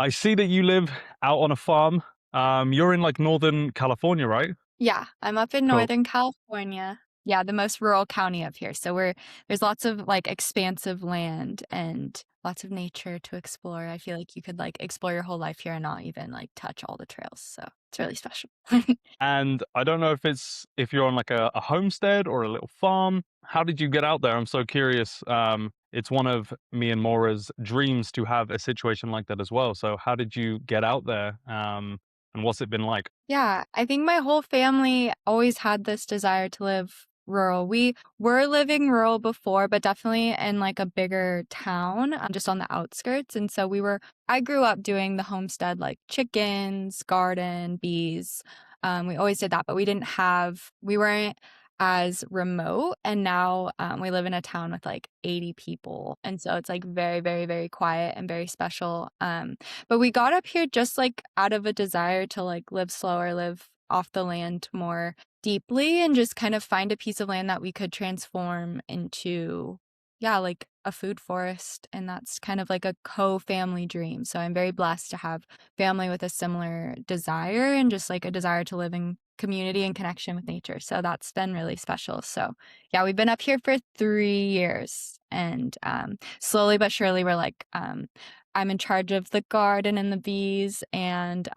I see that you live out on a farm. You're in like Northern California, right? Yeah, I'm up in Cool. Northern California. Yeah, the most rural county up here. So there's lots of like expansive land and lots of nature to explore. I feel like you could like explore your whole life here and not even like touch all the trails. So it's really special. And I don't know if you're on like a homestead or a little farm. How did you get out there? I'm so curious. It's one of me and Maura's dreams to have a situation like that as well. So how did you get out there? And what's it been like? Yeah, I think my whole family always had this desire to live rural. We were living rural before, but definitely in like a bigger town, just on the outskirts. And so I grew up doing the homestead, like chickens, garden, bees. We always did that, but we weren't as remote. And now we live in a town with like 80 people. And so it's like very, very, very quiet and very special. But we got up here just like out of a desire to like live slower, live off the land more deeply, and just kind of find a piece of land that we could transform into, yeah, like a food forest. And that's kind of like a co-family dream. So I'm very blessed to have family with a similar desire and just like a desire to live in community and connection with nature. So that's been really special. So yeah, we've been up here for 3 years, and slowly but surely we're like I'm in charge of the garden and the bees, and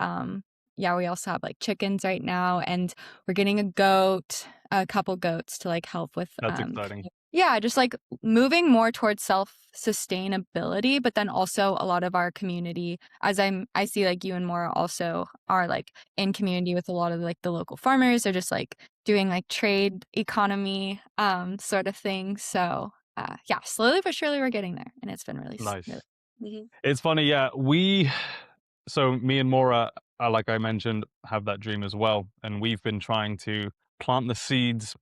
yeah, we also have like chickens right now, and we're getting a couple goats to like help with That's exciting. yeah, just like moving more towards self-sustainability, but then also a lot of our community, I see like you and Maura also are like in community with a lot of like the local farmers, or just like doing like trade economy sort of thing. So yeah, slowly but surely we're getting there, and it's been really. Nice. Mhm. It's funny, yeah. So me and Maura, like I mentioned, have that dream as well, and we've been trying to plant the seeds,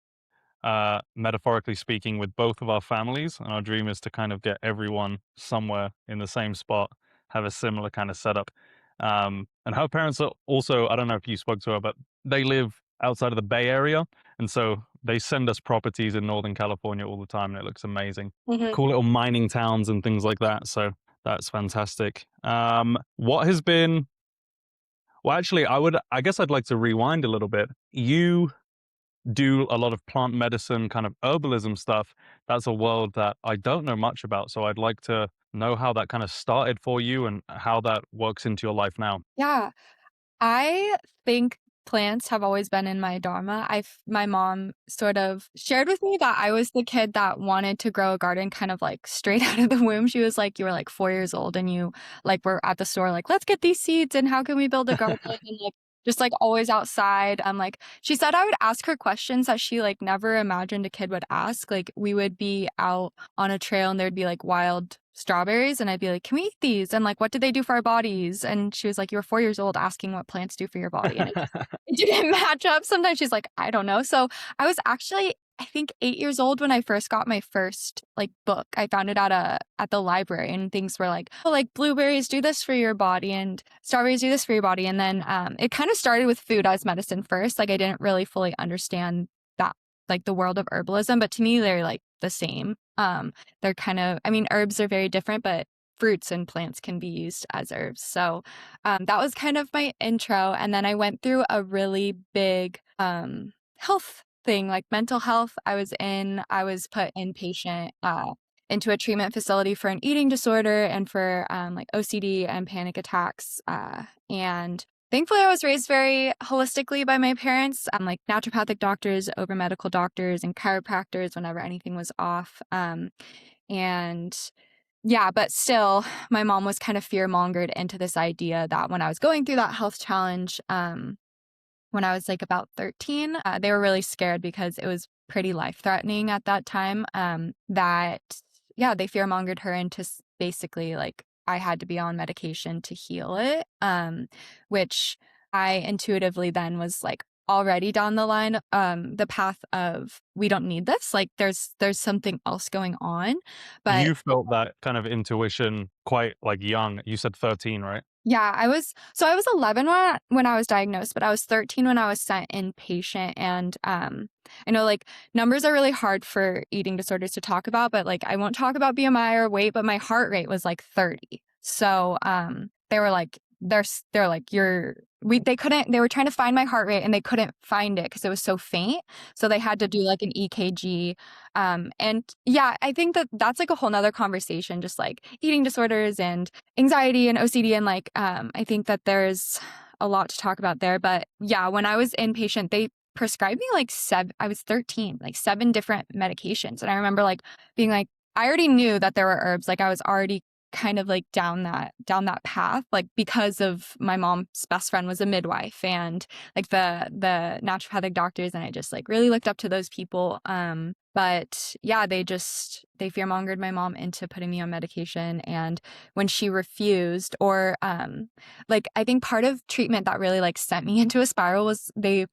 metaphorically speaking, with both of our families. And our dream is to kind of get everyone somewhere in the same spot, have a similar kind of setup. And her parents are also, I don't know if you spoke to her, but they live outside of the Bay Area, and so they send us properties in Northern California all the time, and it looks amazing. Mhm. Cool little mining towns and things like that. So that's fantastic. What has been well, actually, I guess I'd like to rewind a little bit. You do a lot of plant medicine, kind of herbalism stuff. That's a world that I don't know much about. So I'd like to know how that kind of started for you and how that works into your life now. Yeah. I think plants have always been in my dharma. My mom sort of shared with me that I was the kid that wanted to grow a garden kind of like straight out of the womb. She was like, "You were like 4 years old and you like were at the store like, let's get these seeds and how can we build a garden?" And like just like always outside. Like she said I would ask her questions that she like never imagined a kid would ask. Like we would be out on a trail and there'd be like wild strawberries, and I'd be like, "Can we eat these? And like what do they do for our bodies?" And she was like, "You're 4 years old asking what plants do for your body." And it didn't match up. Sometimes she's like, "I don't know." So I was actually, I think, 8 years old when I first got my first like book. I found it at the library, and things were like, "Oh, like blueberries do this for your body and strawberries do this for your body." And then it kind of started with food as medicine first. Like I didn't really fully understand that, like the world of herbalism, but to me they're like the same. They're kind of, I mean, herbs are very different, but fruits and plants can be used as herbs. So that was kind of my intro. And then I went through a really big health thing, like mental health. I was put inpatient into a treatment facility for an eating disorder and for like OCD and panic attacks. And thankfully, I was raised very holistically by my parents, like naturopathic doctors over medical doctors and chiropractors whenever anything was off. And yeah, but still, my mom was kind of fear-mongered into this idea that when I was going through that health challenge, when I was like about 13, they were really scared because it was pretty life-threatening at that time. Yeah, they fear-mongered her into basically like I had to be on medication to heal it, which I intuitively then was like already down the path of we don't need this. Like there's something else going on, but You felt that kind of intuition quite like young. You said 13, right? yeah, I was 11 when I was diagnosed, but I was 13 when I was sent inpatient. And I know like numbers are really hard for eating disorders to talk about, but like I won't talk about BMI or weight, but my heart rate was like 30. So they were like, they're like, they were trying to find my heart rate and they couldn't find it because it was so faint. So they had to do like an EKG. And yeah, I think that that's like a whole nother conversation, just like eating disorders and anxiety and OCD. And like, I think that there's a lot to talk about there. But yeah, when I was inpatient, they prescribed me like I was 13, like 7 different medications. And I remember like being like, I already knew that there were herbs. Like I was already kind of like down that path, like because of my mom's best friend was a midwife and like the naturopathic doctors, and I just like really looked up to those people. But yeah, they fearmongered my mom into putting me on medication. And when she refused, or like I think part of treatment that really like sent me into a spiral was the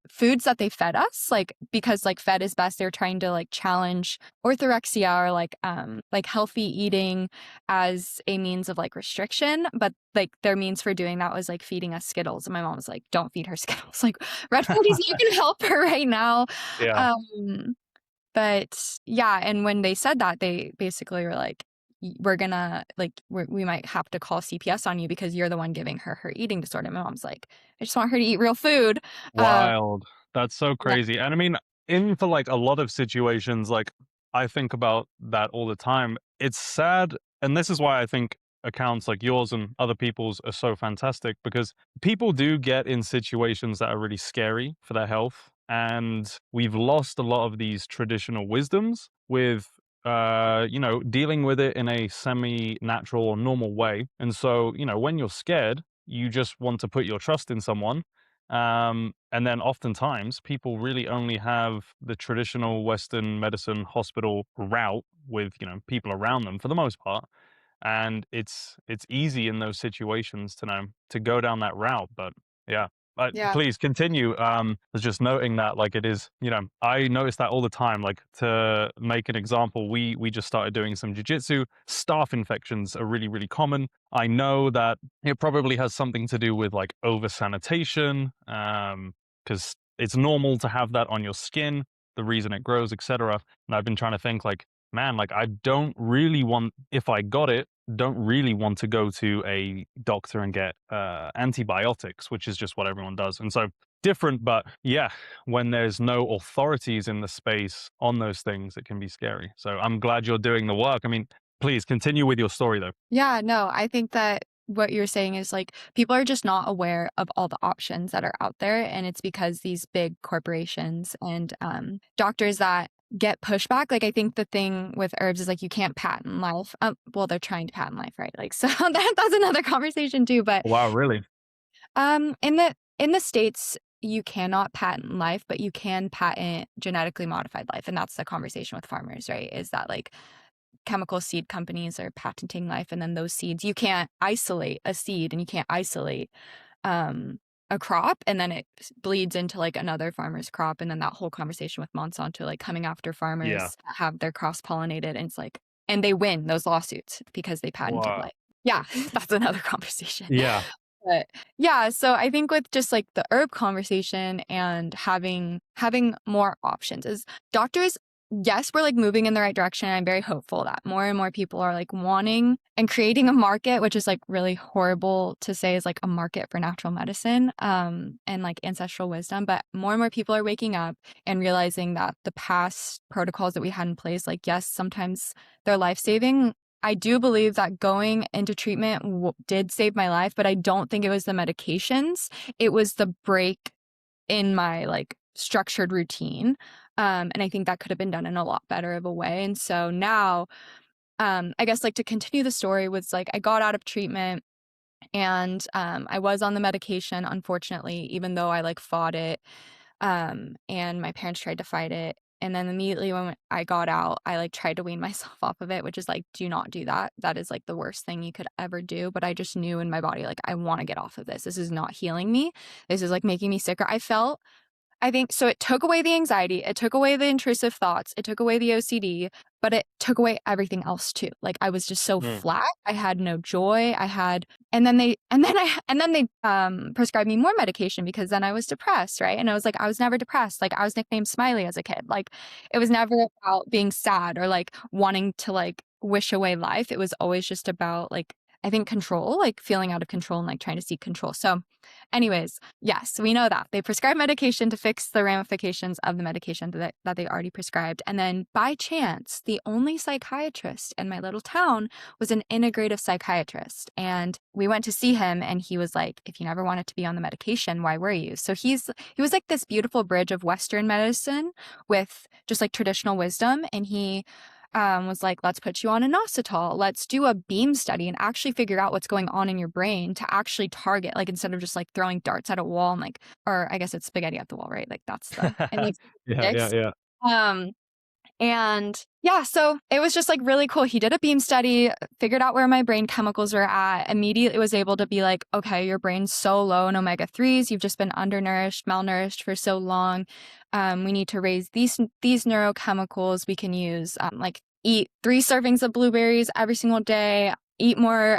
foods that they fed us, like because like fed is best, they're trying to like challenge orthorexia or like healthy eating as a means of like restriction. But like their means for doing that was like feeding us Skittles. And my mom was like, don't feed her Skittles. Like red food is not gonna help her right now. Yeah. But yeah, and when they said that, they basically were like, we're gonna like we might have to call CPS on you because you're the one giving her eating disorder. My mom's like, I just want her to eat real food. Wild. That's so Yeah, crazy. And I mean, in for like a lot of situations, like I think about that all the time. It's sad. And this is why I think accounts like yours and other people's are so fantastic, because people do get in situations that are really scary for their health. And we've lost a lot of these traditional wisdoms with, dealing with it in a semi natural or normal way. And so, when you're scared, you just want to put your trust in someone, and then oftentimes people really only have the traditional Western medicine hospital route with, people around them for the most part. And it's easy in those situations to know to go down that route. But yeah. yeah, Please continue. I was just noting that, like, it is, I notice that all the time. Like, to make an example, we just started doing some jujitsu. Staph infections are really, really common. I know that it probably has something to do with like over sanitation, because it's normal to have that on your skin, the reason it grows, etc. And I've been trying to think, like, man, like I don't really want, if I got it, don't really want to go to a doctor and get antibiotics, which is just what everyone does. And so different, but yeah, when there's no authorities in the space on those things, it can be scary. So I'm glad you're doing the work. I mean, please continue with your story though. yeah. No, I think that what you're saying is like people are just not aware of all the options that are out there, and it's because these big corporations and doctors that get pushback. Like I think the thing with herbs is like you can't patent life. Well, they're trying to patent life, right? Like so that's another conversation too. But Wow, really? in the States, you cannot patent life, but you can patent genetically modified life. And that's the conversation with farmers, right? Is that like chemical seed companies are patenting life, and then those seeds, you can't isolate a seed and you can't isolate a crop, and then it bleeds into like another farmer's crop. And then that whole conversation with Monsanto, like coming after Yeah. farmers that have their cross pollinated, and it's like, and they win those lawsuits because they patented Wow. life. Yeah, that's another conversation. Yeah. But yeah, so I think with just like the herb conversation and having more options is doctors, yes, we're like moving in the right direction. I'm very hopeful that more and more people are like wanting and creating a market, which is like really horrible to say is like a market for natural medicine and like ancestral wisdom. But more and more people are waking up and realizing that the past protocols that we had in place, like, yes, sometimes they're life-saving. I do believe that going into treatment did save my life, but I don't think it was the medications. It was the break in my like structured routine. And I think that could have been done in a lot better of a way. And so now, I guess like to continue the story was like I got out of treatment and I was on the medication, unfortunately, even though I like fought it. And my parents tried to fight it. And then immediately when I got out, I like tried to wean myself off of it, which is like, do not do that. That is like the worst thing you could ever do. But I just knew in my body, like, I want to get off of this. This is not healing me. This is like making me sicker. I think so. It took away the anxiety. It took away the intrusive thoughts. It took away the OCD, but it took away everything else too. Like I was just so Mm. flat. I had no joy. And then they prescribed me more medication because then I was depressed, right? And I was like, I was never depressed. Like I was nicknamed Smiley as a kid. Like it was never about being sad or like wanting to like wish away life. It was always just about like I think control, like feeling out of control and like trying to seek control. So anyways, yes, we know that they prescribe medication to fix the ramifications of the medication that they already prescribed. And then by chance, the only psychiatrist in my little town was an integrative psychiatrist. And we went to see him and he was like, if you never wanted to be on the medication, why were you? So he was like this beautiful bridge of Western medicine with just like traditional wisdom. And he was like, let's put you on inositol. Let's do a beam study and actually figure out what's going on in your brain to actually target, like instead of just like throwing darts at a wall and like, or I guess it's spaghetti at the wall, right? Like that's and like Yeah, yeah, sticks. yeah. Um, and yeah, so it was just like really cool. He did a beam study, figured out where my brain chemicals were at, immediately was able to be like, okay, your brain's so low in omega-3s. You've just been undernourished, malnourished for so long. We need to raise these neurochemicals. We can use like eat 3 servings of blueberries every single day, eat more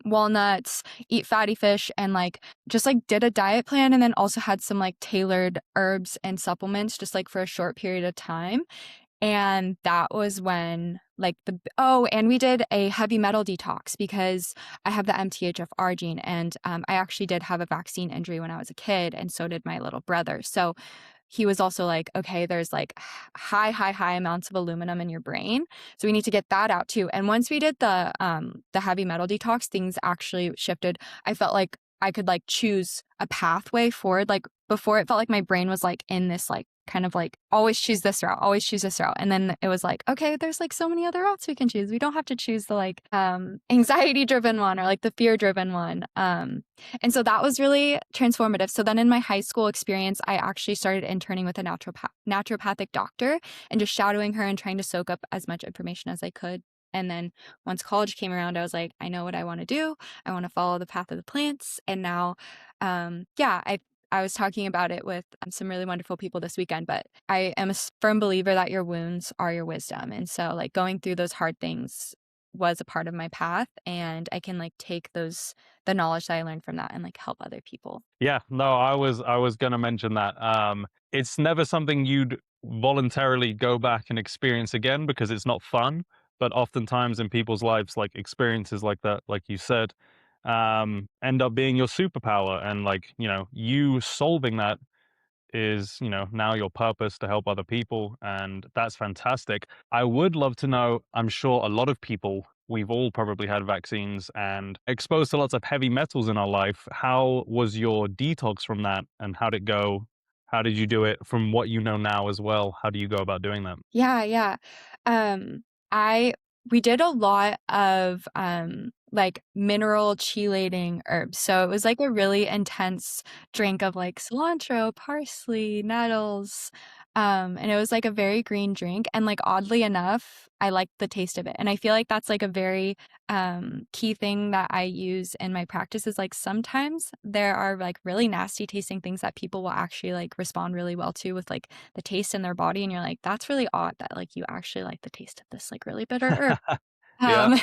walnuts, eat fatty fish, and like just like did a diet plan and then also had some like tailored herbs and supplements just like for a short period of time. And that was when like and we did a heavy metal detox because I have the MTHFR gene and I actually did have a vaccine injury when I was a kid and so did my little brother. So he was also like, okay, there's like high amounts of aluminum in your brain. So we need to get that out too. And once we did the heavy metal detox, things actually shifted. I felt like I could like choose a pathway forward. Like before it felt like my brain was like in this like kind of like always choose this route, always choose this route. And then it was like, okay, there's like so many other routes we can choose. We don't have to choose the like anxiety driven one or like the fear driven one. And so that was really transformative. So then in my high school experience, I actually started interning with a naturopathic doctor and just shadowing her and trying to soak up as much information as I could. And then once college came around, I was like, I know what I want to do. I want to follow the path of the plants. And now, I was talking about it with some really wonderful people this weekend, but I am a firm believer that your wounds are your wisdom. And so like going through those hard things was a part of my path and I can like take the knowledge that I learned from that and like help other people. Yeah, no, I was gonna mention that. It's never something you'd voluntarily go back and experience again because it's not fun. But oftentimes in people's lives, like experiences like that, like you said, end up being your superpower. And like, you solving that is, now your purpose to help other people. And that's fantastic. I would love to know, I'm sure a lot of people, we've all probably had vaccines and exposed to lots of heavy metals in our life. How was your detox from that and how did it go? How did you do it from what you know now as well? How do you go about doing that? Yeah, yeah. Um, I we did a lot of like mineral chelating herbs. So it was like a really intense drink of like cilantro, parsley, nettles. And it was like a very green drink. And like oddly enough, I liked the taste of it. And I feel like that's like a very key thing that I use in my practice is like sometimes there are like really nasty tasting things that people will actually like respond really well to with like the taste in their body and you're like, "That's really odd that, like, you actually like the taste of this, like, really bitter herb." Yeah. Yeah.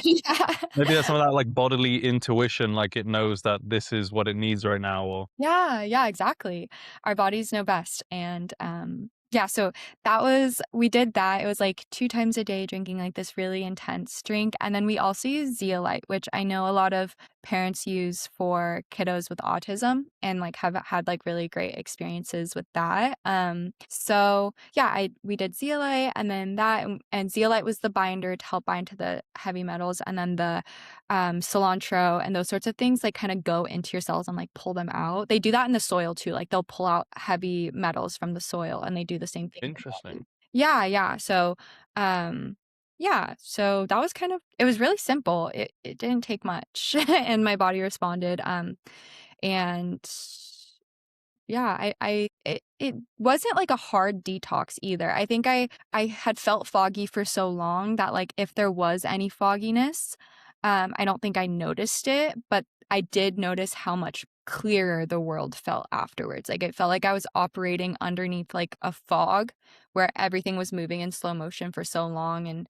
Maybe that's some of that like bodily intuition, like it knows that this is what it needs right now. Or Yeah, yeah, exactly. Our bodies know best, and, yeah, so we did that. It was, like, 2 times a day drinking, like, this really intense drink, and then we also use zeolite, which I know a lot of parents use for kiddos with autism and, like, have had, like, really great experiences with that. So, yeah, we did zeolite, and then and zeolite was the binder to help bind to the heavy metals, and then the cilantro and those sorts of things like kind of go into your cells and like pull them out. They do that in the soil too. Like they'll pull out heavy metals from the soil and they do the same thing in the body. interesting. Yeah, yeah. So, so that was kind of it was really simple. It didn't take much and my body responded. And yeah, it wasn't like a hard detox either. I think I had felt foggy for so long that like if there was any fogginess, I don't think I noticed it, but I did notice how much clearer the world felt afterwards. Like it felt like I was operating underneath like a fog where everything was moving in slow motion for so long and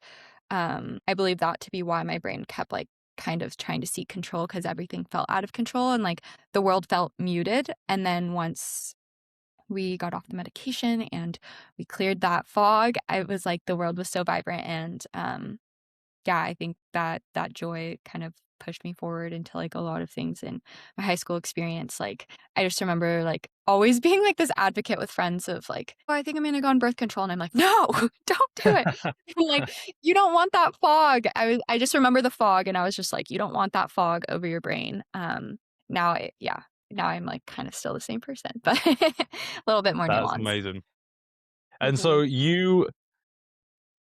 I believe that to be why my brain kept like kind of trying to seek control because everything felt out of control and like the world felt muted. And then once we got off the medication and we cleared that fog, I was like the world was so vibrant and yeah, I think that joy kind of pushed me forward into, like, a lot of things in my high school experience. Like, I just remember, like, always being, like, this advocate with friends of, like, "Oh, I think I'm gonna go on birth control," and I'm like, "No, don't do it." I'm like, "You don't want that fog." I just remember the fog, and I was just like, "You don't want that fog over your brain." Now I'm, like, kinda still the same person, but a little bit more That's nuanced. amazing. And so Mhm. you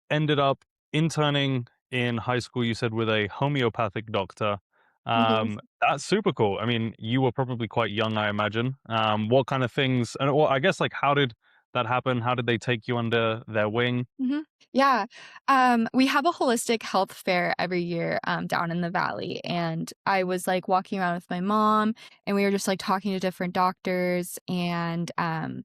ended up interning in high school, you said, with a homeopathic doctor. Mhm. That's super cool. I mean, you were probably quite young, I imagine. What kind of things, and well, I guess, like, how did that happen? How did they take you under their wing? Mhm. Yeah. We have a holistic health fair every year, down in the valley, and I was, like, walking around with my mom, and we were just, like, talking to different doctors, and,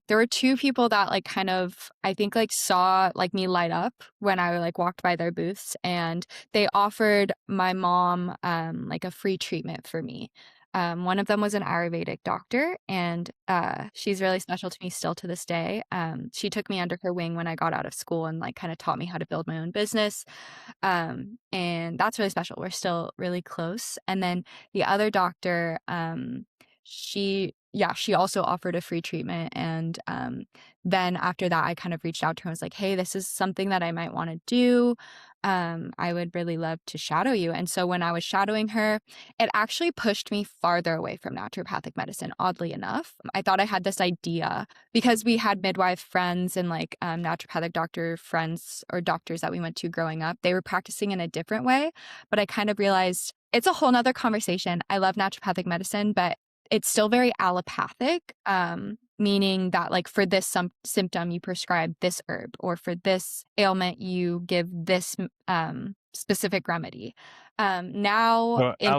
there were 2 people that, like, kind of, I think, like, saw, like, me light up when I, like, walked by their booths, and they offered my mom, like, a free treatment for me. One of them was an Ayurvedic doctor, and, she's really special to me still to this day. She took me under her wing when I got out of school and, like, kinda taught me how to build my own business, and that's really special. We're still really close, and then the other doctor, she also offered a free treatment, and, then after that, I kind of reached out to her and was like, "Hey, this is something that I might wanna do. I would really love to shadow you." And so when I was shadowing her, it actually pushed me farther away from naturopathic medicine, oddly enough. I thought I had this idea because we had midwife friends and, like, naturopathic doctor friends or doctors that we went to growing up. They were practicing in a different way, but I kind of realized it's a whole nother conversation. I love naturopathic medicine, but it's still very allopathic, meaning that, like, for this symptom, you prescribe this herb, or for this ailment, you give this specific remedy. Now in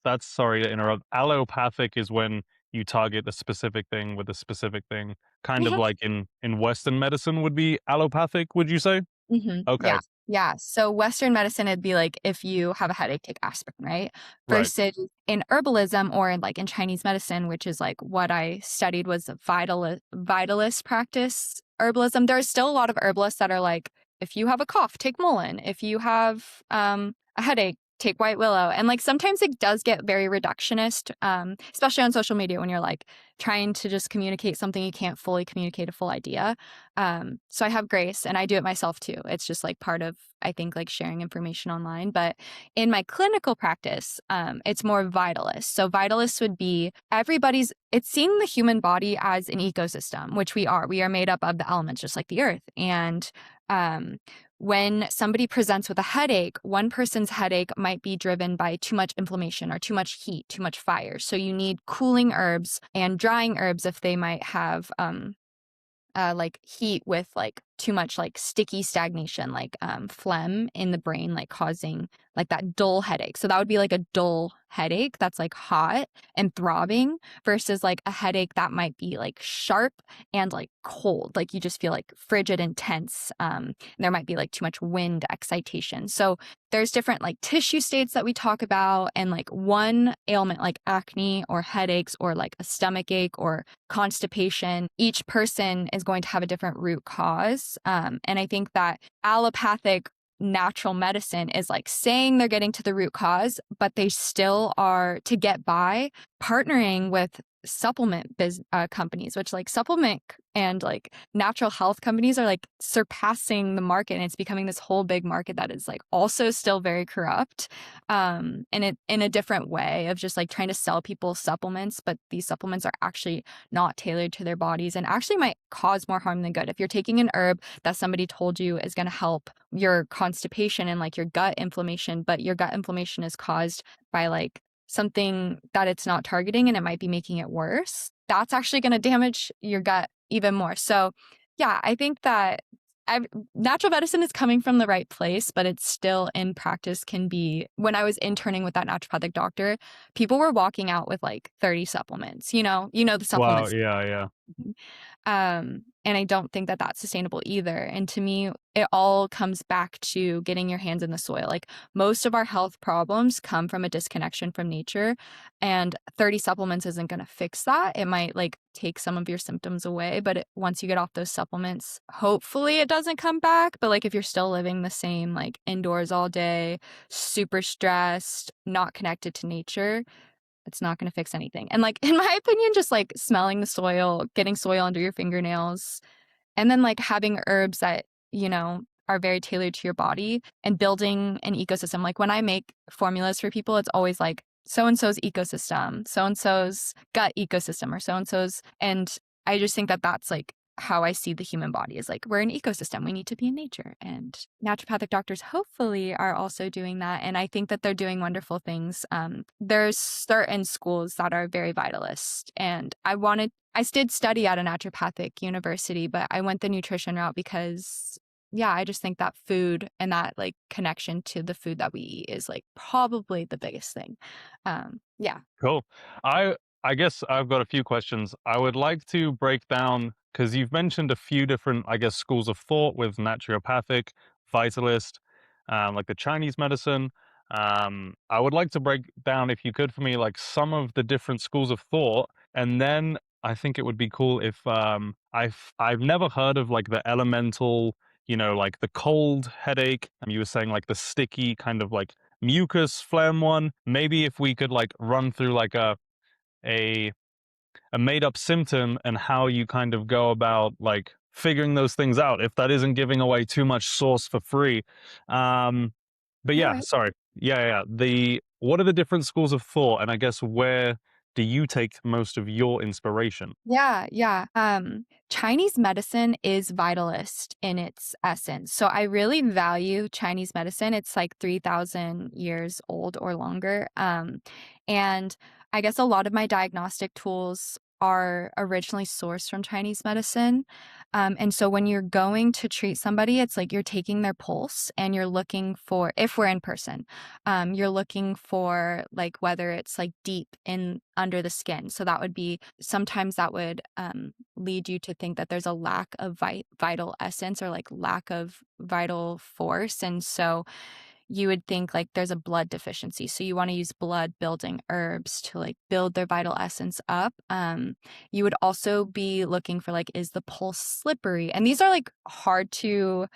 That's sorry to interrupt. Allopathic is when you target a specific thing with a specific thing, kind of like in Western medicine would be allopathic, would you say? Mhm. Okay, Yeah. Yeah. So Western medicine, it'd be like if you have a headache, take aspirin, right? right. Versus in herbalism or in, like, in Chinese medicine, which is like what I studied was a vitalist practice herbalism. There are still a lot of herbalists that are like, if you have a cough, take mullein. If you have a headache, take white willow. And, like, sometimes it does get very reductionist, especially on social media when you're like trying to just communicate something you can't fully communicate a full idea. So I have grace and I do it myself too. It's just, like, part of, I think, like, sharing information online. But in my clinical practice, it's more vitalist. So vitalist would be it's seeing the human body as an ecosystem, which we are. We are made up of the elements just like the earth. And um, when somebody presents with a headache, one person's headache might be driven by too much inflammation or too much heat, too much fire. So you need cooling herbs and drying herbs if they might have like heat with, like, too much, like, sticky stagnation, like, phlegm in the brain, like, causing, like, that dull headache. So that would be like a dull headache that's, like, hot and throbbing versus, like, a headache that might be, like, sharp and, like, cold. Like, you just feel, like, frigid and tense. And there might be, like, too much wind excitation. So there's different, like, tissue states that we talk about, and, like, one ailment like acne or headaches or, like, a stomach ache or constipation, each person is going to have a different root cause. And I think that allopathic natural medicine is, like, saying they're getting to the root cause, but they still are, to get by, partnering with companies, which, like, and, like, natural health companies are, like, surpassing the market, and it's becoming this whole big market that is, like, also still very corrupt, and it in a different way of just, like, trying to sell people supplements, but these supplements are actually not tailored to their bodies and actually might cause more harm than good. If you're taking an herb that somebody told you is going to help your constipation and, like, your gut inflammation, but your gut inflammation is caused by, like, something that it's not targeting and it might be making it worse, that's actually going to damage your gut even more. So, yeah, I think that I've, natural medicine is coming from the right place, but it's still in practice can be. When I was interning with that naturopathic doctor, people were walking out with like 30 supplements. You know the Wow, supplements. yeah, yeah. And I don't think that that's sustainable either. And to me, it all comes back to getting your hands in the soil. Like most of our health problems come from a disconnection from nature, and 30 supplements isn't going to fix that. It might like take some of your symptoms away, but once you get off those supplements, hopefully it doesn't come back. But like if you're still living the same, like indoors all day, super stressed, not connected to nature, it's not gonna fix anything. And, like, in my opinion, just, like, smelling the soil, getting soil under your fingernails, and then, like, having herbs that, are very tailored to your body and building an ecosystem. Like, when I make formulas for people, it's always like, so and so's ecosystem, so and so's gut ecosystem, or so and so's, and I just think that that's, like, how I see the human body is like, we're an ecosystem, we need to be in nature, and naturopathic doctors hopefully are also doing that, and I think that they're doing wonderful things. There's certain schools that are very vitalist, and I did study at a naturopathic university, but I went the nutrition route because, yeah, I just think that food and that, like, connection to the food that we eat is, like, probably the biggest thing. Yeah. Cool. I guess I've got a few questions. I would like to break down because you've mentioned a few different, I guess, schools of thought with naturopathic, vitalist, like the Chinese medicine. I would like to break down, if you could, for me, like some of the different schools of thought, and then I think it would be cool if I've never heard of like the elemental, like the cold headache. You were saying like the sticky kind of like mucus phlegm one. Maybe if we could like run through like a a made up symptom and how you kind of go about like figuring those things out, if that isn't giving away too much source for free. Um, but All yeah, right. sorry. Yeah. The what are the different schools of thought, and I guess where do you take most of your inspiration? Yeah, yeah. Chinese medicine is vitalist in its essence. So I really value Chinese medicine. It's like 3,000 years old or longer. And I guess a lot of my diagnostic tools are originally sourced from Chinese medicine. And so when you're going to treat somebody, it's like you're taking their pulse and you're looking for, if we're in person, you're looking for like whether it's like deep in under the skin. So that would be sometimes that would lead you to think that there's a lack of vital essence or like lack of vital force. And so you would think like there's a blood deficiency. So you want to use blood building herbs to like build their vital essence up. You would also be looking for like, is the pulse slippery? And these are like hard to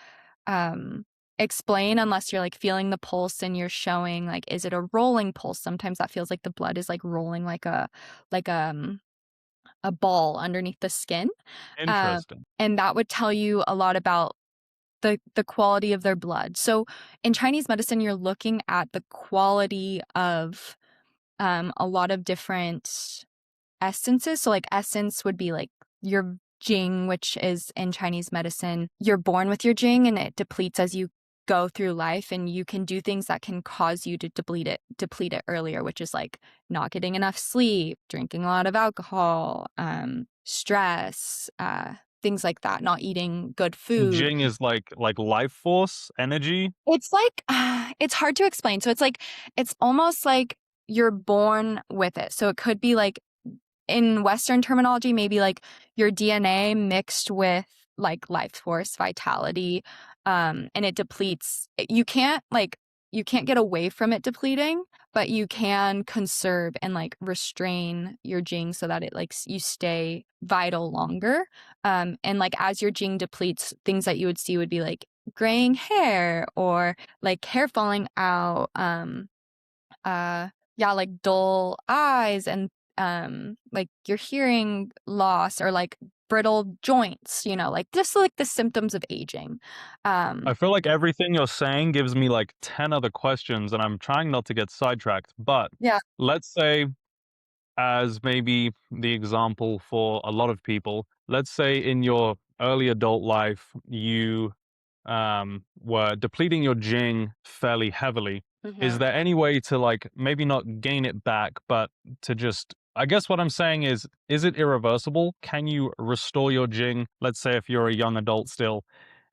um explain unless you're like feeling the pulse and you're showing like, is it a rolling pulse? Sometimes that feels like the blood is like rolling like a ball underneath the skin. um Interesting. and that would tell you a lot about the quality of their blood. So in Chinese medicine you're looking at the quality of a lot of different essences. So, like, essence would be like your Jing, which is in Chinese medicine. You're born with your Jing and it depletes as you go through life, and you can do things that can cause you to deplete it earlier, which is like not getting enough sleep, drinking a lot of alcohol, stress, things like that, not eating good food. Jing is like life force energy. It's like it's hard to explain. So it's almost like you're born with it. So it could be like in Western terminology, maybe like your DNA mixed with like life force, vitality, and it depletes. You can't get away from it depleting, but you can conserve and like restrain your Jing so that it like you stay vital longer. And like as your Jing depletes, things that you would see would be like graying hair or like hair falling out. Yeah, like dull eyes and like your hearing loss or like brittle joints, like just like the symptoms of aging. I um feel like everything you're saying gives me like 10 other questions, and I'm trying not to get sidetracked. But yeah. let's say, as maybe the example for a lot of people, let's say in your early adult life, you were depleting your Jing fairly heavily. Is Hmm. there any way to like maybe not gain it back, but to just, I guess what I'm saying is it irreversible? Can you restore your Jing? Let's say if you're a young adult still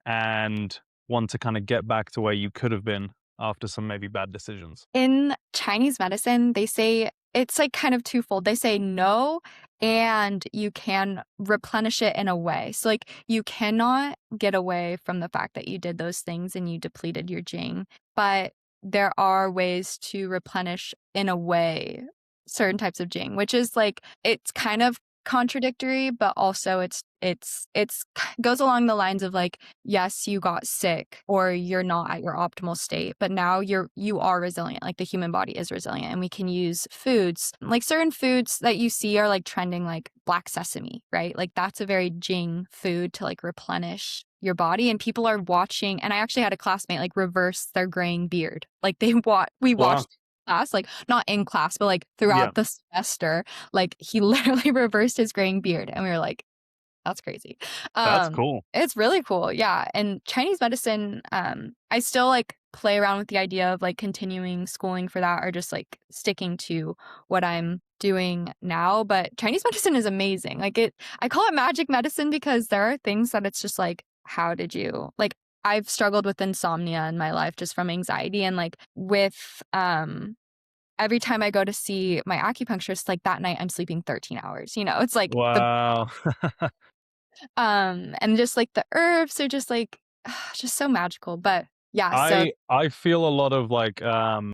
and want to kind of get back to where you could have been after some maybe bad decisions. In Chinese medicine, they say it's like kind of twofold. They say no, and you can replenish it in a way. So like you cannot get away from the fact that you did those things and you depleted your Jing, but there are ways to replenish in a way certain types of Jing, which is like it's kind of contradictory, but also it's goes along the lines of like, yes, you got sick or you're not at your optimal state, but now you are resilient. Like the human body is resilient, and we can use foods like certain foods that you see are like trending, like black sesame, right? Like that's a very Jing food to like replenish your body, and people are watching. And I actually had a classmate like reverse their graying beard. Like we Wow. watched class, like not in class, but like Yeah, throughout the semester, like he literally reversed his graying beard, and we were like, that's crazy. that's cool. It's really cool. Yeah. And Chinese medicine, I still like play around with the idea of like continuing schooling for that or just like sticking to what I'm doing now. But Chinese medicine is amazing. I call it magic medicine because there are things that it's just like, how did you like, I've struggled with insomnia in my life just from anxiety, and like with, every time I go to see my acupuncturist, like that night I'm sleeping 13 hours. It's like the Wow. and just like the herbs are just like just so magical. But yeah, so I feel a lot of like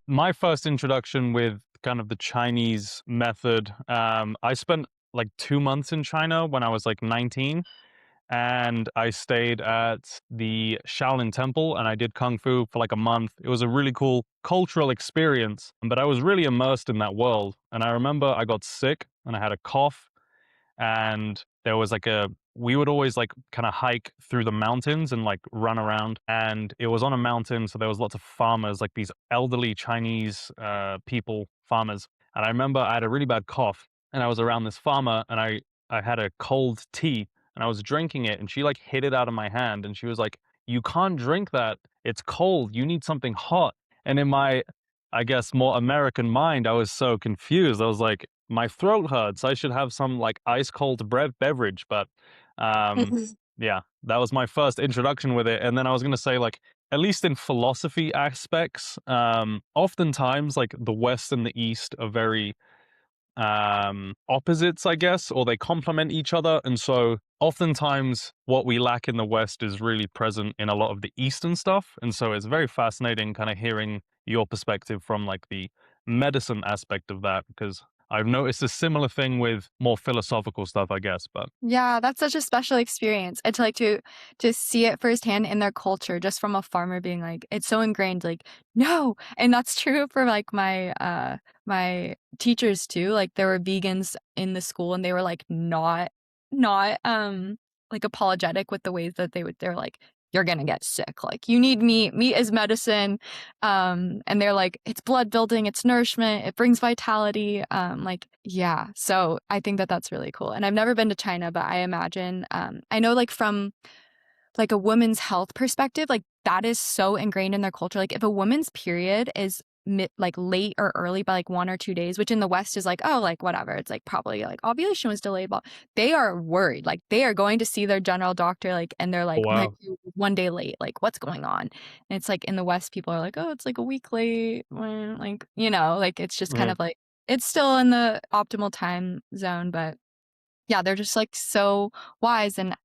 my first introduction with kind of the Chinese method. I spent like 2 months in China when I was like 19, and I stayed at the Shaolin Temple and I did Kung Fu for like a month. It was a really cool cultural experience, but I was really immersed in that world. And I remember I got sick and I had a cough, and there was like we would always like kind of hike through the mountains and like run around, and it was on a mountain, so there was lots of farmers, like these elderly Chinese people, farmers. And I remember I had a really bad cough, and I was around this farmer, and I had a cold tea, and I was drinking it, and she like hid it out of my hand, and she was like, "You can't drink that, it's cold, you need something hot." And in my, I guess, more American mind, I was so confused. I was like, my throat hurts. I should have some like ice cold beverage. But um, yeah, that was my first introduction with it. And then I was gonna say like, at least in philosophy aspects, oftentimes like the West and the East are very opposites, I guess, or they complement each other. And so oftentimes what we lack in the West is really present in a lot of the Eastern stuff. And so it's very fascinating kind of hearing your perspective from like the medicine aspect of that, because I've noticed a similar thing with more philosophical stuff, I guess. But yeah, that's such a special experience. And to see it firsthand in their culture, just from a farmer being like, it's so ingrained, like, no. And that's true for like my teachers too. Like there were vegans in the school, and they were like not like apologetic with the ways that they're like, you're gonna get sick. Like you need meat. Meat is medicine. And they're like, it's blood building, it's nourishment, it brings vitality. Like, yeah. So I think that that's really cool. And I've never been to China, but I imagine, I know like from like a woman's health perspective, like that is so ingrained in their culture. Like if a woman's period is like late or early by like 1 or 2 days, which in the West is like, oh, like whatever. It's like probably like ovulation was delayed, but they are worried. Like they are going to see their general doctor, like, and they're like, my wow, period was 1 day late. Like what's going on? And it's like in the West, people are like, oh, it's like a week late. Like, like it's just kind yeah. of like, it's still in the optimal time zone, but yeah, they're just like so wise. And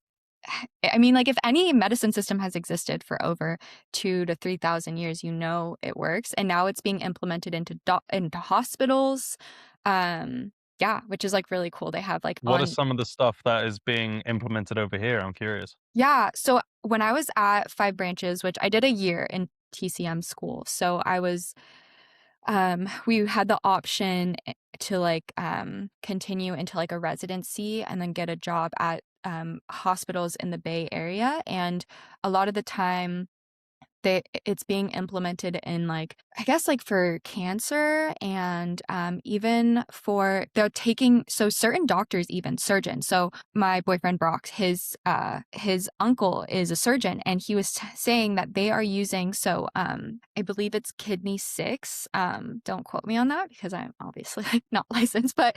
I mean, like if any medicine system has existed for over 2 to 3,000 years, it works, and now it's being implemented into hospitals. Yeah, which is like really cool. They have like What are on some of the stuff that is being implemented over here? I'm curious. yeah. So when I was at Five Branches, which I did a year in TCM school, so I was we had the option to like continue into like a residency and then get a job at hospitals in the Bay Area. And a lot of the time it's being implemented in like, I guess like for cancer, and even for they're taking, so certain doctors, even surgeons. So my boyfriend Brock, his uncle is a surgeon, and he was saying that they are using, so I believe it's kidney 6. Don't quote me on that because I'm obviously not licensed, but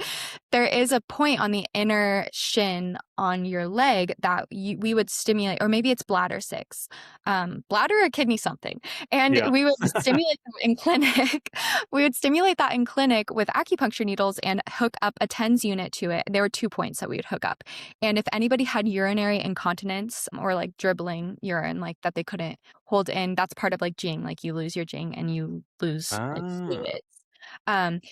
there is a point on the inner shin on your leg that we would stimulate, or maybe it's bladder 6. Bladder or kidney something. And Yeah. we would stimulate them in clinic. We would stimulate that in clinic with acupuncture needles and hook up a TENS unit to it. There were 2 points that we would hook up. And if anybody had urinary incontinence or like dribbling urine, like that they couldn't hold in, that's part of like Jing, like you lose your Jing and you lose like Ah. fluids.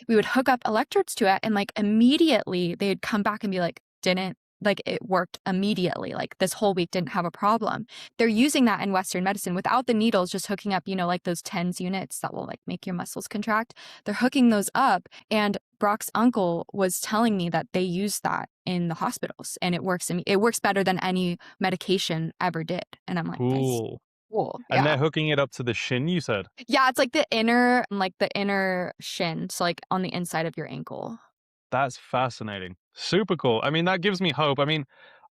We would hook up electrodes to it and like immediately they'd come back and be like, didn't like it worked immediately. Like this whole week didn't have a problem. They're using that in Western medicine without the needles, just hooking up, like those TENS units that will like make your muscles contract. They're hooking those up. And Brock's uncle was telling me that they use that in the hospitals and it works better than any medication ever did. And I'm like, that's Cool. cool. And Yeah. they're hooking it up to the shin, you said? Yeah, it's like the inner shin, so like on the inside of your ankle. That's fascinating. Super cool. I mean, that gives me hope. I mean,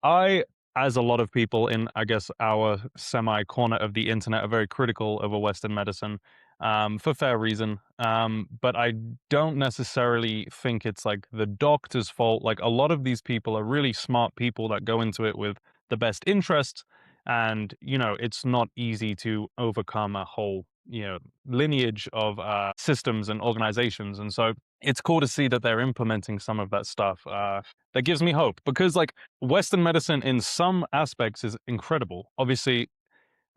I, as a lot of people in, I guess, our semi corner of the internet, are very critical of a Western medicine, for fair reason. But I don't necessarily think it's like the doctor's fault. Like, a lot of these people are really smart people that go into it with the best interests. And, it's not easy to overcome a whole, lineage of systems and organizations. And so, it's cool to see that they're implementing some of that stuff. That gives me hope because, like, Western medicine in some aspects is incredible. Obviously,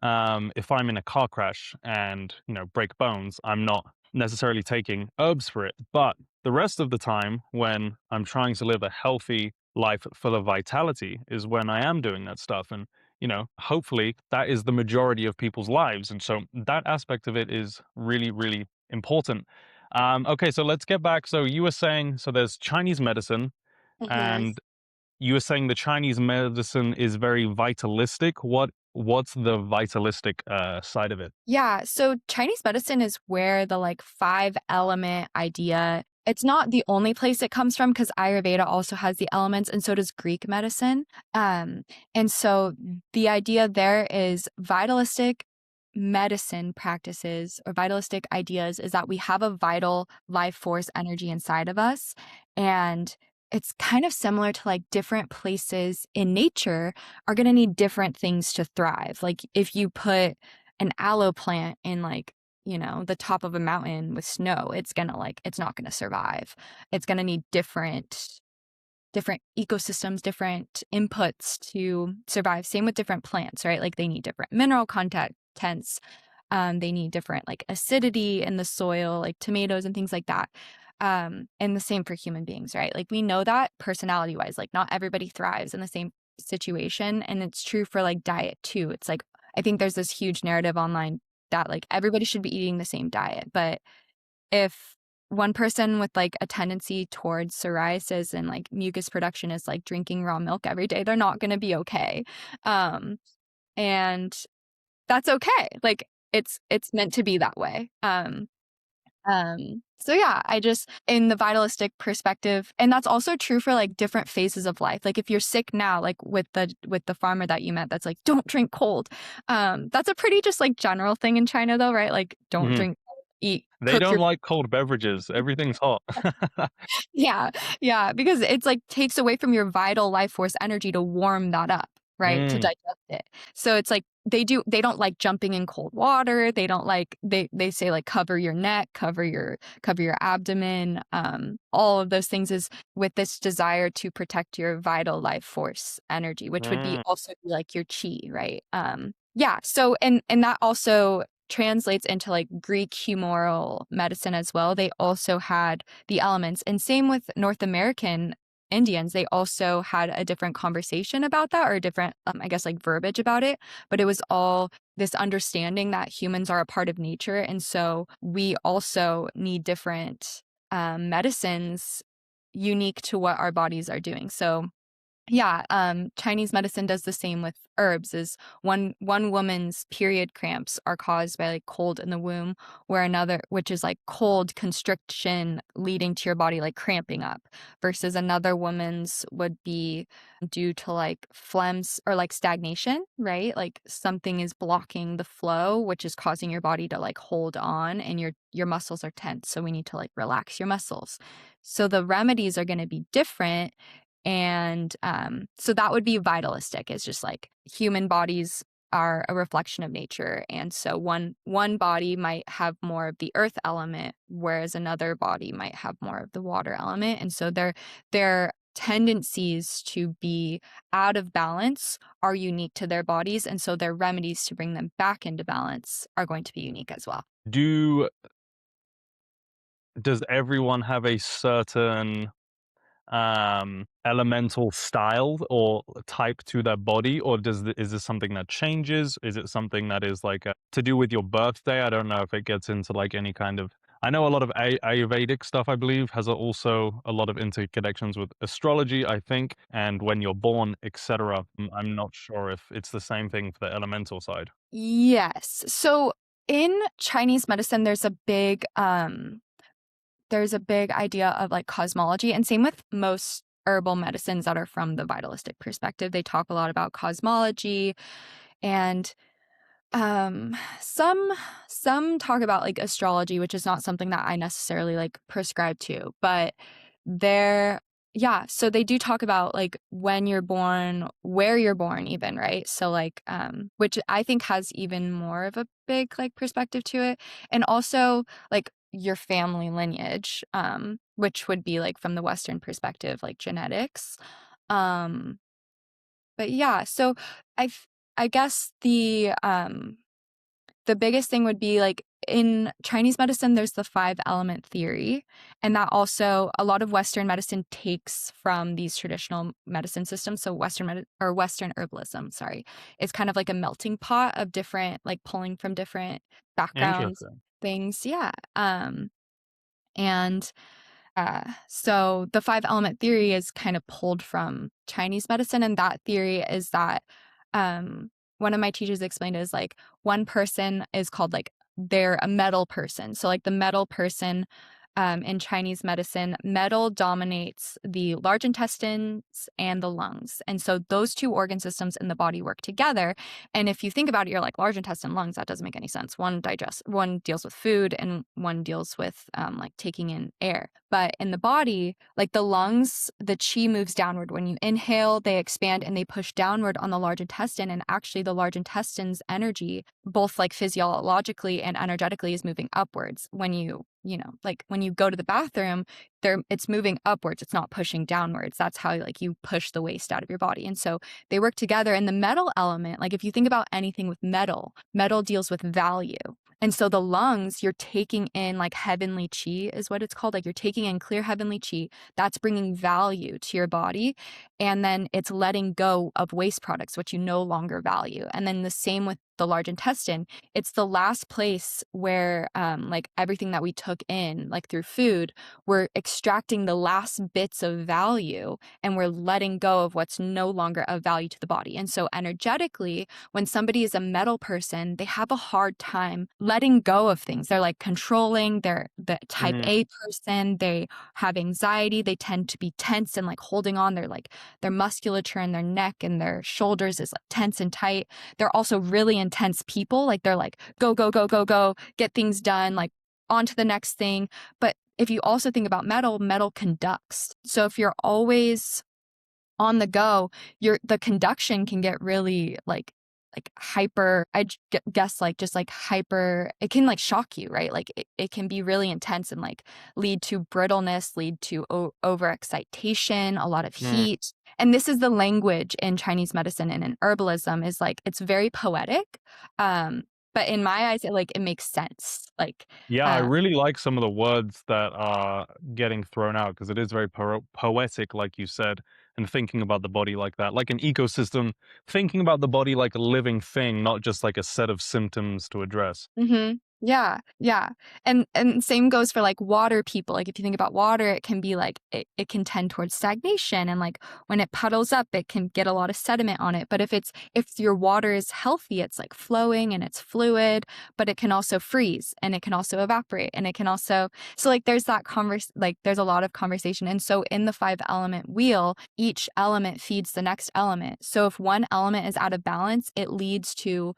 if I'm in a car crash and break bones, I'm not necessarily taking herbs for it. But the rest of the time, when I'm trying to live a healthy life full of vitality, is when I am doing that stuff. And hopefully, that is the majority of people's lives. And so that aspect of it is really, really important. Okay, so let's get back. So you were saying, so there's Chinese medicine, Mhm. and you were saying the Chinese medicine is very vitalistic. What's the vitalistic side of it? Yeah, so Chinese medicine is where the like 5 element idea, it's not the only place it comes from because Ayurveda also has the elements and so does Greek medicine. And so the idea there is vitalistic medicine practices or vitalistic ideas is that we have a vital life force energy inside of us. And it's kind of similar to like different places in nature are going to need different things to thrive. Like if you put an aloe plant in like, the top of a mountain with snow, it's not gonna survive. It's gonna need different ecosystems, different inputs to survive. Same with different plants, right? Like they need different mineral contents. They need different like acidity in the soil, like tomatoes and things like that. And the same for human beings, right? Like we know that personality wise, like not everybody thrives in the same situation. And it's true for like diet too. It's like, I think there's this huge narrative online that like everybody should be eating the same diet. But if one person with like a tendency towards psoriasis and like mucus production is like drinking raw milk every day, they're not going to be okay. Um, and that's okay. Like it's meant to be that way. So yeah, I just in the vitalistic perspective, and that's also true for like different phases of life. Like if you're sick now, like with the farmer that you met, that's like, don't drink cold. That's a pretty just like general thing in China though, right? Like don't Mhm. drink, eat, They cook don't your like cold beverages. Everything's hot. yeah, yeah, because it's like takes away from your vital life force energy to warm that up, right? To Mm, digest it. So it's like they don't like jumping in cold water. They don't like they say like cover your neck, cover your abdomen. All of those things is with this desire to protect your vital life force energy, which would be mm, also be like your chi, right? Yeah. So and that also translates into like Greek humoral medicine as well. They also had the elements. And same with North American Indians, they also had a different conversation about that or a different, I guess, like verbiage about it. But it was all this understanding that humans are a part of nature. And so we also need different medicines unique to what our bodies are doing. So yeah, Chinese medicine does the same with herbs. Is one woman's period cramps are caused by like cold in the womb, where another, which is like cold constriction leading to your body like cramping up, versus another woman's would be due to like phlegms or like stagnation, right? Like something is blocking the flow, which is causing your body to like hold on, and your muscles are tense. So we need to like relax your muscles. So the remedies are going to be different and so that would be vitalistic. It's just like human bodies are a reflection of nature. And so one body might have more of the earth element, whereas another body might have more of the water element. And so their tendencies to be out of balance are unique to their bodies. And so their remedies to bring them back into balance are going to be unique as well. Do does everyone have a certain elemental style or type to their body, or is this something that changes? Is it something that is like to do with your birthday? I don't know if it gets into like any kind of. I know a lot of Ayurvedic stuff, I believe, has also a lot of interconnections with astrology, I think, and when you're born, etc. I'm not sure if it's the same thing for the elemental side. Yes. So in Chinese medicine, there's a big idea of like cosmology, and same with most herbal medicines that are from the vitalistic perspective. They talk a lot about cosmology, and um some talk about like astrology, which is not something that I necessarily like prescribe to, but they're yeah, so they do talk about like when you're born, where you're born even, right? So like which I think has even more of a big like perspective to it. And also like your family lineage, which would be like from the Western perspective, like genetics. Um but yeah, so I guess the biggest thing would be like in Chinese medicine, there's the five element theory. And that also, a lot of Western medicine takes from these traditional medicine systems. So Western herbalism, sorry, it's kind of like a melting pot of different, like pulling from different backgrounds, Interesting. things. Yeah. And so the five element theory is kind of pulled from Chinese medicine. And that theory is that um, one of my teachers explained it as like one person is called like they're a metal person. So like the metal person in Chinese medicine, metal dominates the large intestines and the lungs. And so those two organ systems in the body work together. And if you think about it, you're like large intestine, lungs, that doesn't make any sense. One deals with food and one deals with like taking in air. But in the body, like the lungs, the chi moves downward. When you inhale, they expand and they push downward on the large intestine. And actually the large intestine's energy, both like physiologically and energetically, is moving upwards. When like when you go to the bathroom, it's moving upwards, it's not pushing downwards. That's how like you push the waste out of your body. And so they work together. And the metal element, like if you think about anything with metal deals with value. And so the lungs, you're taking in like heavenly chi is what it's called. Like you're taking in clear heavenly chi. That's bringing value to your body. And then it's letting go of waste products, which you no longer value. And then the same with the large intestine. It's the last place where like everything that we took in, like through food, we're extracting the last bits of value and we're letting go of what's no longer of value to the body. And so energetically, when somebody is a metal person, they have a hard time letting go of things. They're like controlling, they're the type Hmm. A person, they have anxiety, they tend to be tense and like holding on. They're like their musculature in their neck and their shoulders is like tense and tight. They're also really intense people. Like they're like, go, go, go, go, go, get things done, like on to the next thing. But if you also think about metal conducts. So if you're always on the go, the conduction can get really like hyper, guess like just like hyper, it can like shock you, right? Like it can be really intense and like lead to brittleness, lead to overexcitation, a lot of heat. And this is the language in Chinese medicine and in herbalism is like, it's very poetic. But in my eyes, it makes sense. Like, Yeah, I uh, really like some of the words that are getting thrown out because it is very poetic, like you said, and thinking about the body like that, like an ecosystem, thinking about the body like a living thing, not just like a set of symptoms to address. mhm. Yeah, yeah. And same goes for like water people. Like if you think about water, it can be like it can tend towards stagnation and like when it puddles up, it can get a lot of sediment on it. But if your water is healthy, it's like flowing and it's fluid, but it can also freeze and it can also evaporate and it can also so like there's that there's a lot of conversation. And so in the five element wheel, each element feeds the next element. So if one element is out of balance, it leads to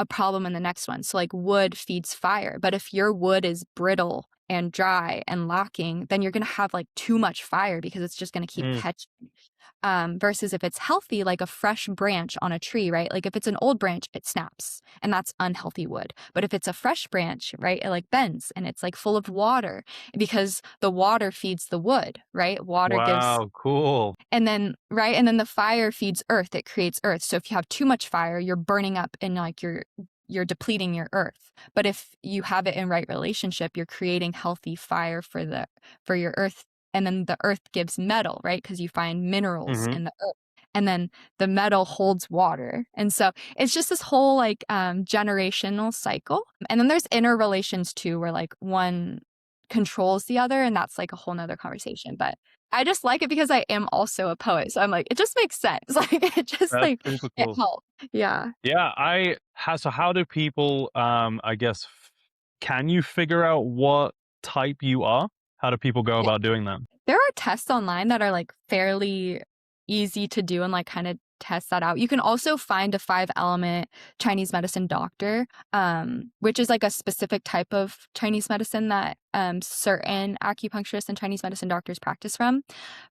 a problem in the next one. So like wood feeds fire, but if your wood is brittle and dry and lacking, then you're going to have like too much fire because it's just going to keep Mm. catching. Versus if it's healthy, like a fresh branch on a tree, right? Like if it's an old branch, it snaps and that's unhealthy wood. But if it's a fresh branch, right, it like bends and it's like full of water because the water feeds the wood, right? Water gives, Wow, cool. and then, right, and then the fire feeds earth, it creates earth. So if you have too much fire, you're burning up and like you're depleting your earth. But if you have it in right relationship, you're creating healthy fire for your earth. And then the earth gives metal, right? Because you find minerals Mhm. in the earth. And then the metal holds water. And so it's just this whole like generational cycle. And then there's interrelations too, where like one controls the other, and that's like a whole nother conversation. But I just like it because I am also a poet. So I'm like, it just makes sense. Like it just That's like super it cool. helps. Yeah. Yeah, so how do people, I guess, can you figure out what type you are? How do people go about doing that? There are tests online that are, like, fairly easy to do and, like, kinda test that out. You can also find a five-element Chinese medicine doctor, which is, like, a specific type of Chinese medicine that, certain acupuncturists and Chinese medicine doctors practice from.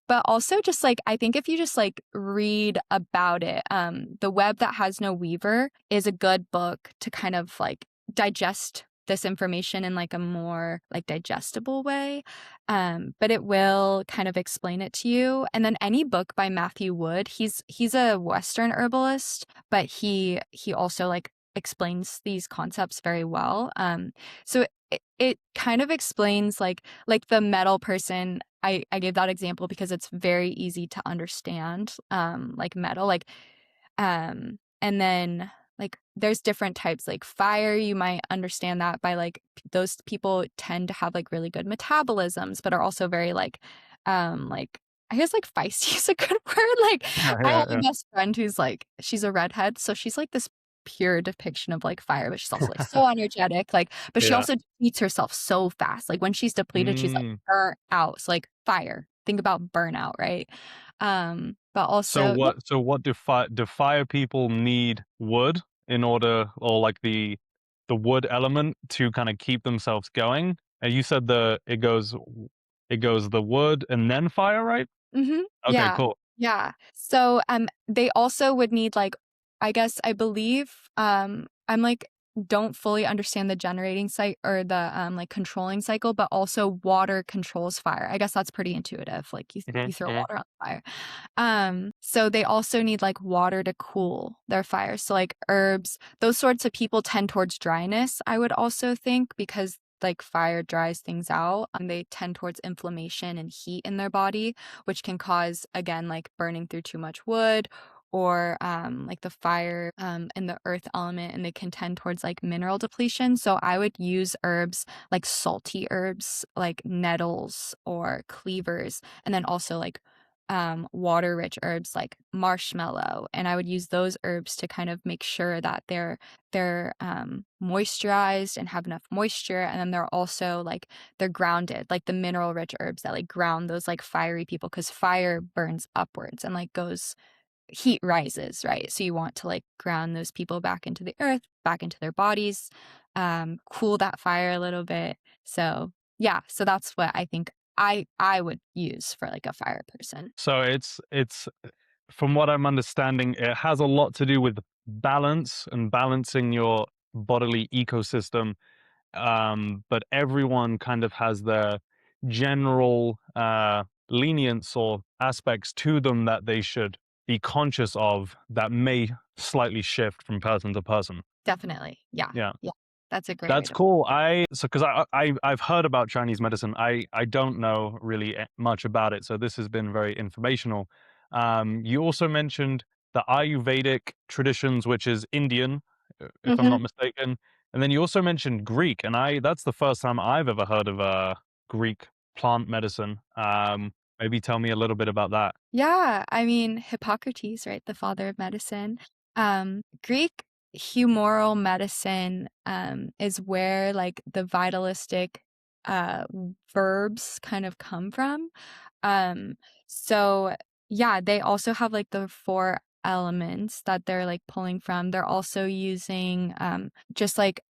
But also just, like, I think if you just, like, read about it, The Web That Has No Weaver is a good book to kind of, like, digest this information in, like, a more, like, digestible way. But it will kind of explain it to you. And then any book by Matthew Wood, he's a Western herbalist, but he also like explains these concepts very well. So it kind of explains like the metal person. I gave that example because it's very easy to understand. Like metal, and then like there's different types like fire, you might understand that by like those people tend to have like really good metabolisms but are also very like I guess like feisty is a good word. Like Yeah, I have yeah, a yeah. best friend who's like she's a redhead, so she's like this pure depiction of like fire, but she's also like so energetic, like but she Yeah. also depletes herself so fast. Like when she's depleted she's like Mm. burnt out. So like fire, think about burnout, right? But So also yeah. what do fire people need wood in order, or like the wood element to kind of keep themselves going? And you said it goes the wood and then fire, right? Mhm. Okay, Yeah. cool. Yeah. So, they also would need, like I guess I believe, I'm, like, don't fully understand the generating site or the, like, controlling cycle, but also water controls fire. I guess that's pretty intuitive, like, Mhm, you throw mhm. water on the fire. So they also need, like, water to cool their fire. So, like, herbs, those sorts of people tend towards dryness, I would also think, because, like, fire dries things out, they tend towards inflammation and heat in their body, which can cause, again, like burning through too much wood or like the fire and the earth element, and they can tend towards like mineral depletion. So I would use herbs like salty herbs like nettles or cleavers, and then also like water rich herbs like marshmallow, and I would use those herbs to kind of make sure that they're moisturized and have enough moisture, and then they're also like they're grounded, like the mineral rich herbs that like ground those like fiery people, because fire burns upwards and like goes heat rises, right? So you want to like ground those people back into the earth, back into their bodies, cool that fire a little bit. So yeah, so that's what I think I would use for like a fire person. So it's from what I'm understanding, it has a lot to do with balance and balancing your bodily ecosystem. But everyone kind of has their general lenience or aspects to them that they should be conscious of that may slightly shift from person to person. Definitely. Yeah. Yeah. Yeah. That's a great way That's to. cool. Because I've heard about Chinese medicine. I don't know really much about it, so this has been very informational. You also mentioned the Ayurvedic traditions, which is Indian, if I'm Mhm. not mistaken, and then you also mentioned Greek, and I that's the first time I've ever heard of Greek plant medicine. Maybe tell me a little bit about that. Yeah, I mean, Hippocrates, right, the father of medicine. Greek humoral medicine is where like the vitalistic verbs kind of come from. Um, so yeah, they also have like the four elements that they're, like, pulling from. They're also using, just, like,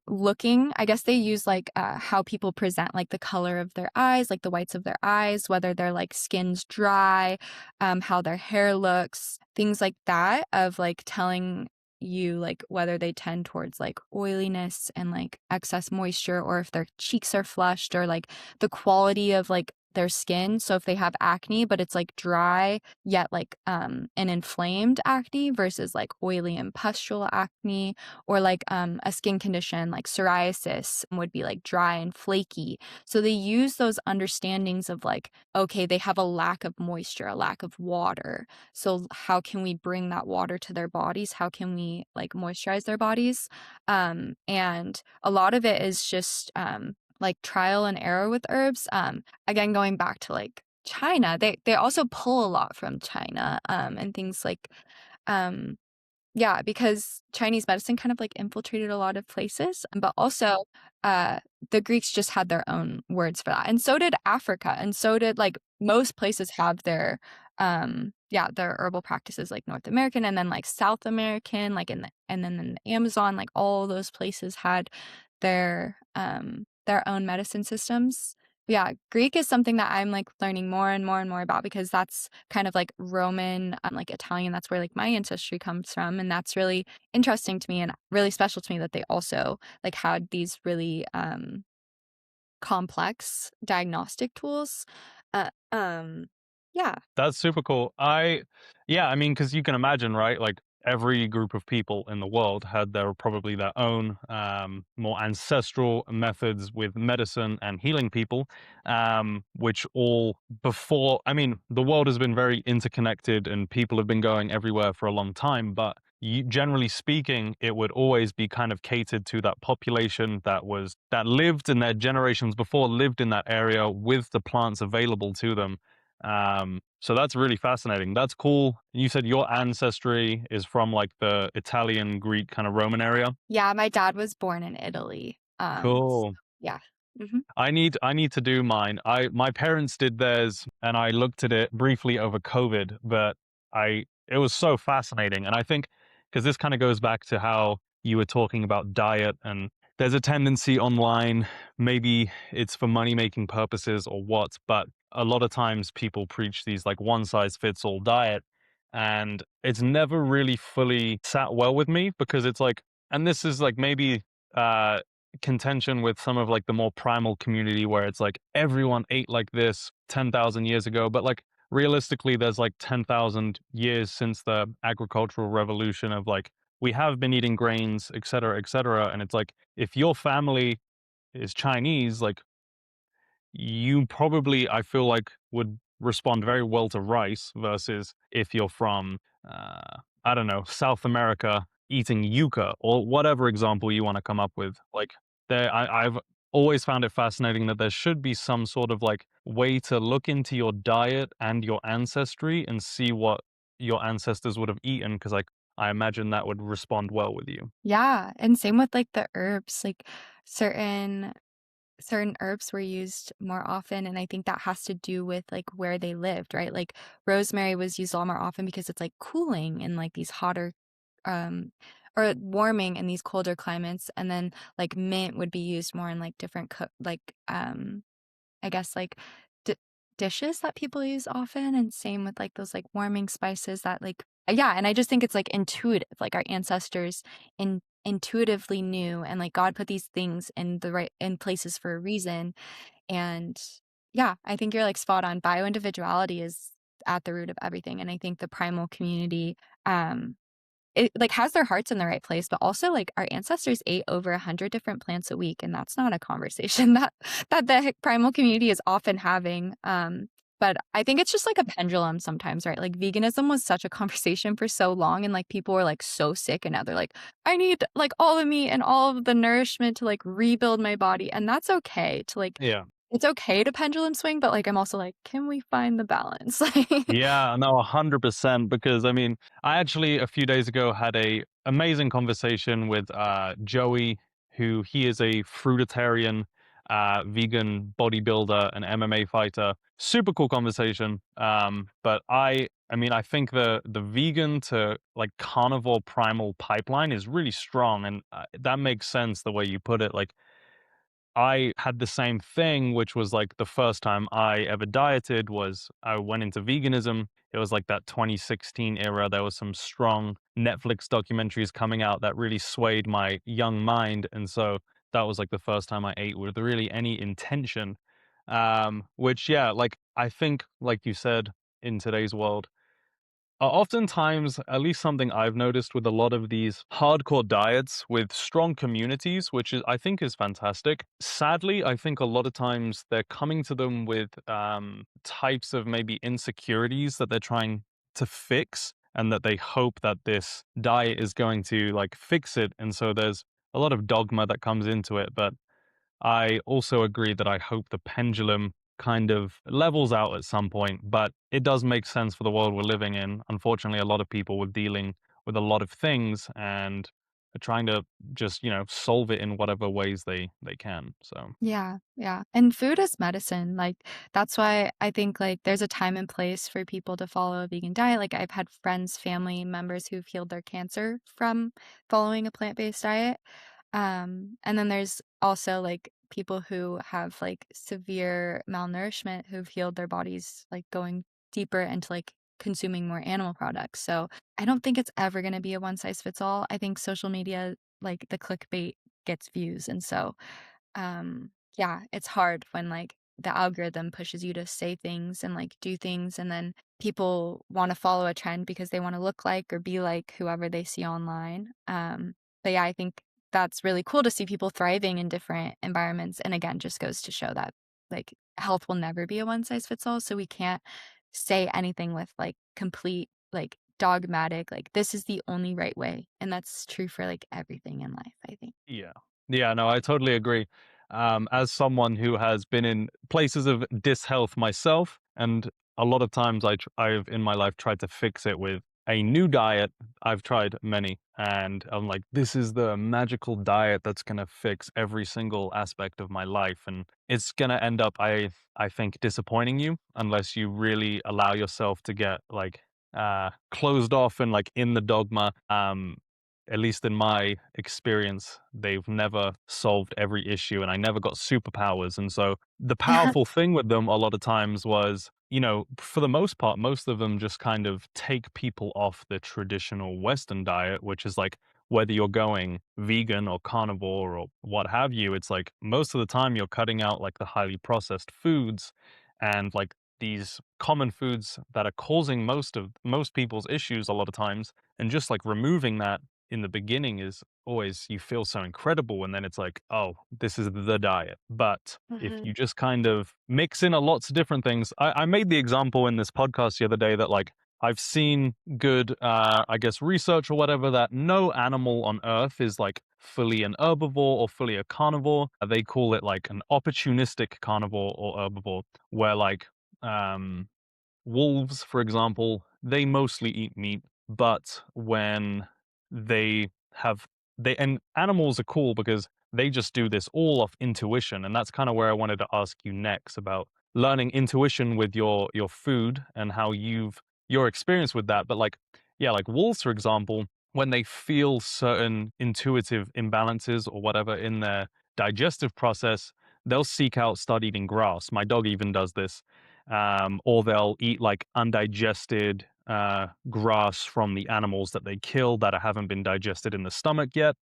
looking I guess they use, like, how people present, like, the color of their eyes, like, the whites of their eyes, whether their, like, skin's dry, how their hair looks, things like that of, like, telling you, like, whether they tend towards, like, oiliness and, like, excess moisture or if their cheeks are flushed or, like, the quality of, like, their skin. So if they have acne, but it's, like, dry, yet, like, an inflamed acne versus, like, oily and pustule acne, or, like, a skin condition like psoriasis would be, like, dry and flaky. So they use those understandings of, like, okay, they have a lack of moisture, a lack of water. So how can we bring that water to their bodies? How can we, like, moisturize their bodies? And a lot of it is just, like, trial and error with herbs. Again, going back to, like, China, they also pull a lot from China, and things like, um yeah, because Chinese medicine kind of, like, infiltrated a lot of places, but also, the Greeks just had their own words for that, and so did Africa, and so did, like, most places have their, yeah, their herbal practices, like, North American and then, like, South American, like, and then in the Amazon, like, all those places had their own medicine systems. Yeah, Greek is something that I'm, like, learning more and more and more about because that's kind of like Roman, like, Italian, that's where, like, my ancestry comes from, and that's really interesting to me and really special to me that they also, like, had these really, complex diagnostic tools. Yeah. That's super cool. Yeah, I mean, because you can imagine, right? Like every group of people in the world had probably their own more ancestral methods with medicine and healing people, which all before, I mean, the world has been very interconnected and people have been going everywhere for a long time, but generally speaking, it would always be kind of catered to that population that lived and their generations before lived in that area with the plants available to them. So that's really fascinating. That's cool. You said your ancestry is from like the Italian, Greek, kind of Roman area. Yeah, my dad was born in Italy. Cool. Yeah. Mhm. I need to do mine. My parents did theirs and I looked at it briefly over COVID, but it was so fascinating. And I think because this kind of goes back to how you were talking about diet and there's a tendency online, maybe it's for money making purposes or what, but a lot of times people preach these like one size fits all diet and it's never really fully sat well with me because it's like and this is like maybe uh contention with some of like the more primal community where it's like everyone ate like this 10,000 years ago, but like realistically, there's like 10,000 years since the agricultural revolution of like we have been eating grains, et cetera, et cetera. And it's like if your family is Chinese, like you probably, I feel like, would respond very well to rice versus if you're from, I don't know, South America eating yuca or whatever example you want to come up with. Like, I've always found it fascinating that there should be some sort of like way to look into your diet and your ancestry and see what your ancestors would have eaten because, like, I imagine that would respond well with you. Yeah, and same with, like, the herbs, like, certain certain herbs were used more often, and I think that has to do with, like, where they lived, right? Like, rosemary was used a lot more often because it's, like, cooling in, like, these hotter, um or warming in these colder climates, and then, like, mint would be used more in, like, different I guess, like, di dishes that people use often, and same with, like, those, like, warming spices that, like yeah, and I just think it's, like, intuitive, like, our ancestors intuitively knew, and, like, God put these things in places for a reason, and yeah, I think you're, like, spot on. Bio-individuality is at the root of everything, and I think the primal community, um it, like, has their hearts in the right place, but also, like, our ancestors ate over 100 different plants a week, and that's not a conversation that the primal community is often having, but I think it's just like a pendulum sometimes, right? Like, veganism was such a conversation for so long, and, like, people were, like, so sick, and now they're like, "I need, like, all the meat and all of the nourishment to, like, rebuild my body," and that's okay to, like Yeah. it's okay to pendulum swing, but, like, I'm also like, "Can we find the balance?" Like Yeah, no, 100% because I mean, I actually a few days ago had a amazing conversation with Joey, who he is a fruitarian, vegan bodybuilder and MMA fighter. Super cool conversation. But I mean, I think the vegan to like carnivore primal pipeline is really strong, and that makes sense the way you put it. Like I had the same thing, which was like the first time I ever dieted was I went into veganism. It was like that 2016 era. There was some strong Netflix documentaries coming out that really swayed my young mind. And so that was like the first time I ate with really any intention. Which, yeah, like I think, like you said, in today's world, oftentimes, at least something I've noticed with a lot of these hardcore diets with strong communities, which is I think is fantastic. Sadly, I think a lot of times they're coming to them with types of maybe insecurities that they're trying to fix, and that they hope that this diet is going to like fix it. And so there's a lot of dogma that comes into it, but I also agree that I hope the pendulum kind of levels out at some point, but it does make sense for the world we're living in. Unfortunately, a lot of people were dealing with a lot of things and are trying to just, solve it in whatever ways they can. So, Yeah, yeah, and food is medicine, like, that's why I think, like, there's a time and place for people to follow a vegan diet, like, I've had friends, family members who've healed their cancer from following a plant-based diet, and then there's also, like, people who have, like, severe malnourishment who've healed their bodies, like, going deeper into, like, consuming more animal products, so I don't think it's ever gonna be a one size fits all. I think social media, like, the clickbait gets views, and so yeah, it's hard when, like, the algorithm pushes you to say things and, like, do things, and then people wanna follow a trend because they wanna look like or be like whoever they see online. But yeah, I think that's really cool to see people thriving in different environments, and again, just goes to show that, like, health will never be a one size fits all, so we can't say anything with, like, complete, like, dogmatic, like, "This is the only right way," and that's true for, like, everything in life, I think. yeah. Yeah, no, I totally agree. As someone who has been in places of dishealth myself, and a lot of times I've in my life tried to fix it with a new diet. I've tried many, and I'm like, this is the magical diet that's gonna fix every single aspect of my life, and it's gonna end up, I think, disappointing you unless you really allow yourself to get like closed off and like in the dogma. At least in my experience, they've never solved every issue and I never got superpowers. And so the powerful thing with them a lot of times was, for the most part, most of them just kind of take people off the traditional Western diet, which is like whether you're going vegan or carnivore or what have you, it's like most of the time you're cutting out like the highly processed foods and like these common foods that are causing most people's issues a lot of times, and just like removing that in the beginning is always you feel so incredible, and then it's like, "Oh, this is the diet." But if Mhm. you just kind of mix in a lots of different things, I made the example in this podcast the other day that, like, I've seen good, I guess, research or whatever that no animal on Earth is, like, fully an herbivore or fully a carnivore. They call it, like, an opportunistic carnivore or herbivore, where, like, um wolves, for example, they mostly eat meat, but when they have and animals are cool because they just do this all off intuition, and that's kind of where I wanted to ask you next about learning intuition with your food and how your experience with that. But like, yeah, like wolves, for example, when they feel certain intuitive imbalances or whatever in their digestive process, they'll seek out start eating grass. My dog even does this, or they'll eat like undigested grass from the animals that they kill that haven't been digested in the stomach yet.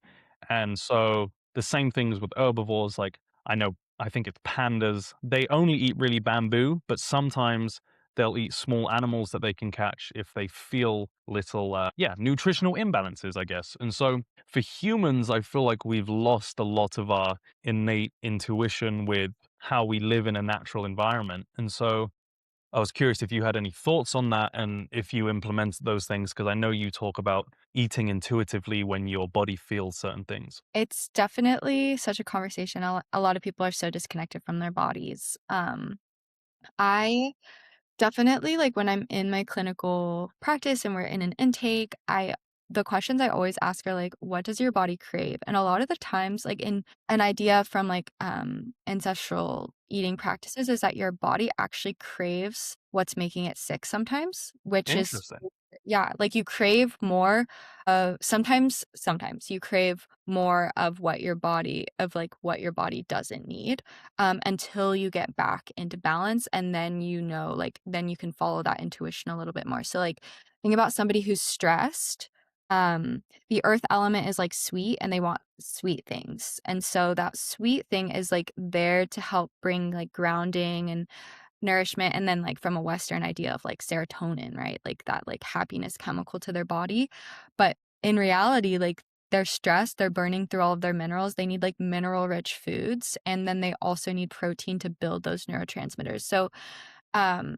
And so the same things with herbivores. Like I think it's pandas. They only eat really bamboo, but sometimes they'll eat small animals that they can catch if they feel little, nutritional imbalances, I guess. And so for humans, I feel like we've lost a lot of our innate intuition with how we live in a natural environment. And so I was curious if you had any thoughts on that and if you implement those things, because I know you talk about eating intuitively when your body feels certain things. It's definitely such a conversation. A lot of people are so disconnected from their bodies. I definitely, like, when I'm in my clinical practice and we're in an intake, I the questions I always ask are like, what does your body crave? And a lot of the times, like in an idea from like ancestral eating practices is that your body actually craves what's making it sick sometimes, which is Interesting. yeah, like you crave more sometimes you crave more of what your body doesn't need, until you get back into balance, and then like, then you can follow that intuition a little bit more. So, like, think about somebody who's stressed, the earth element is, like, sweet, and they want sweet things, and so that sweet thing is, like, there to help bring, like, grounding and nourishment, and then, like, from a Western idea of, like, serotonin, right? Like, that, like, happiness chemical to their body, but in reality, like, they're stressed, they're burning through all of their minerals, they need, like, mineral-rich foods, and then they also need protein to build those neurotransmitters. So,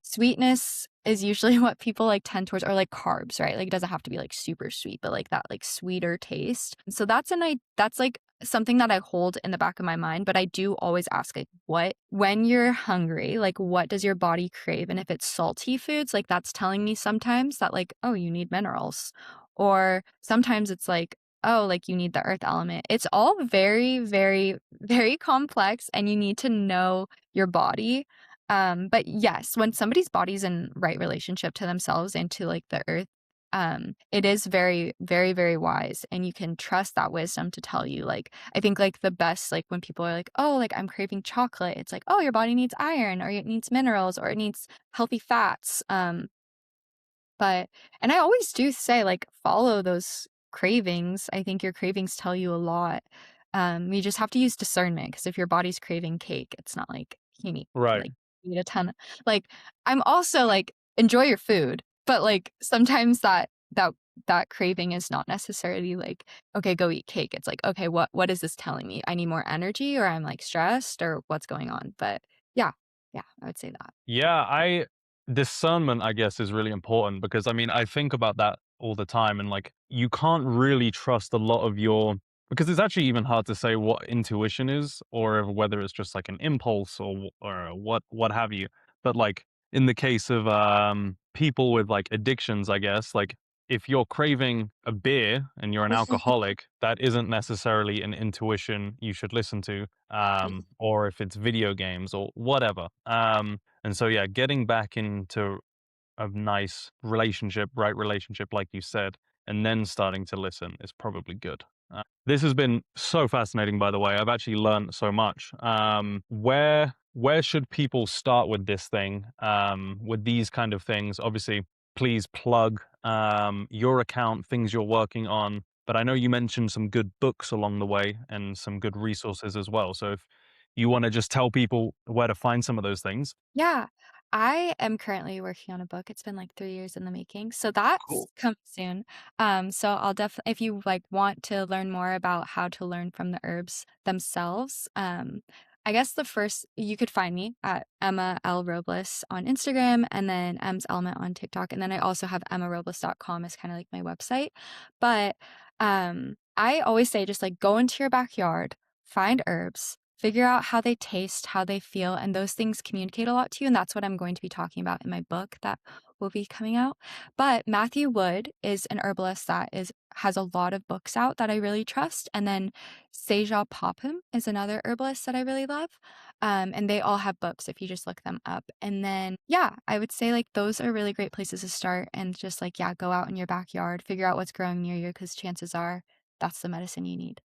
sweetness is usually what people, like, tend towards, or, like, carbs, right? Like, it doesn't have to be, like, super sweet, but, like, that, like, sweeter taste. So that's, like, something that I hold in the back of my mind, but I do always ask, like, what when you're hungry, like, what does your body crave? And if it's salty foods, like, that's telling me sometimes that, like, "Oh, you need minerals." Or sometimes it's like, "Oh, like, you need the earth element." It's all very, very, very complex, and you need to know your body, but yes, when somebody's body's in right relationship to themselves and to, like, the earth, it is very, very, very wise, and you can trust that wisdom to tell you, like, I think, like, the best, like, when people are like, "Oh, like, I'm craving chocolate," it's like, "Oh, your body needs iron, or it needs minerals, or it needs healthy fats," but and I always do say, like, follow those cravings. I think your cravings tell you a lot. You just have to use discernment, because if your body's craving cake, it's not like you need Right. like, you need a ton of like, I'm also like, enjoy your food, but, like, sometimes that craving is not necessarily like, "Okay, go eat cake." It's like, "Okay, what is this telling me? I need more energy, or I'm, like, stressed, or what's going on?" But yeah, yeah, I would say that. Yeah, I discernment, I guess, is really important because I mean, I think about that all the time and like you can't really trust a lot of your because it's actually even hard to say what intuition is or whether it's just like an impulse or what have you. But like in the case of people with like addictions, I guess, like if you're craving a beer and you're an alcoholic, that isn't necessarily an intuition you should listen to. Or if it's video games or whatever. And so, yeah, getting back into a nice relationship, right relationship, like you said, and then starting to listen is probably good. This has been so fascinating, by the way. I've actually learned so much. Where should people start with this thing? With these kind of things, obviously, please plug your account, things you're working on. But I know you mentioned some good books along the way and some good resources as well. So if you want to just tell people where to find some of those things. Yeah. I am currently working on a book. It's been like 3 years in the making. So that's Cool. coming soon. So I'll definitely, if you like want to learn more about how to learn from the herbs themselves, I guess the first you could find me at Emma L. Robles on Instagram, and then M's Element on TikTok. And then I also have emmarobles.com as kind of like my website. But I always say just like go into your backyard, find herbs, figure out how they taste, how they feel, and those things communicate a lot to you, and that's what I'm going to be talking about in my book that will be coming out. But Matthew Wood is an herbalist that has a lot of books out that I really trust, and then Seja Popham is another herbalist that I really love, and they all have books if you just look them up. And then, yeah, I would say, like, those are really great places to start, and just, like, yeah, go out in your backyard, figure out what's growing near you, because chances are that's the medicine you need.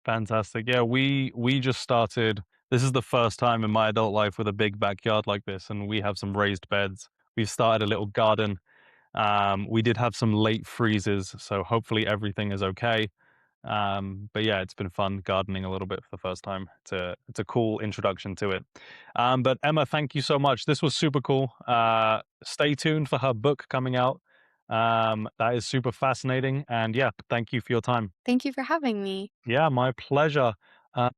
Fantastic. Yeah, we just started. This is the first time in my adult life with a big backyard like this, and we have some raised beds. We've started a little garden. We did have some late freezes, so hopefully everything is okay. But yeah, it's been fun gardening a little bit for the first time. It's a cool introduction to it. But Emma, thank you so much. This was super cool. Stay tuned for her book coming out. That is super fascinating. And yeah, thank you for your time. Thank you for having me. Yeah, my pleasure.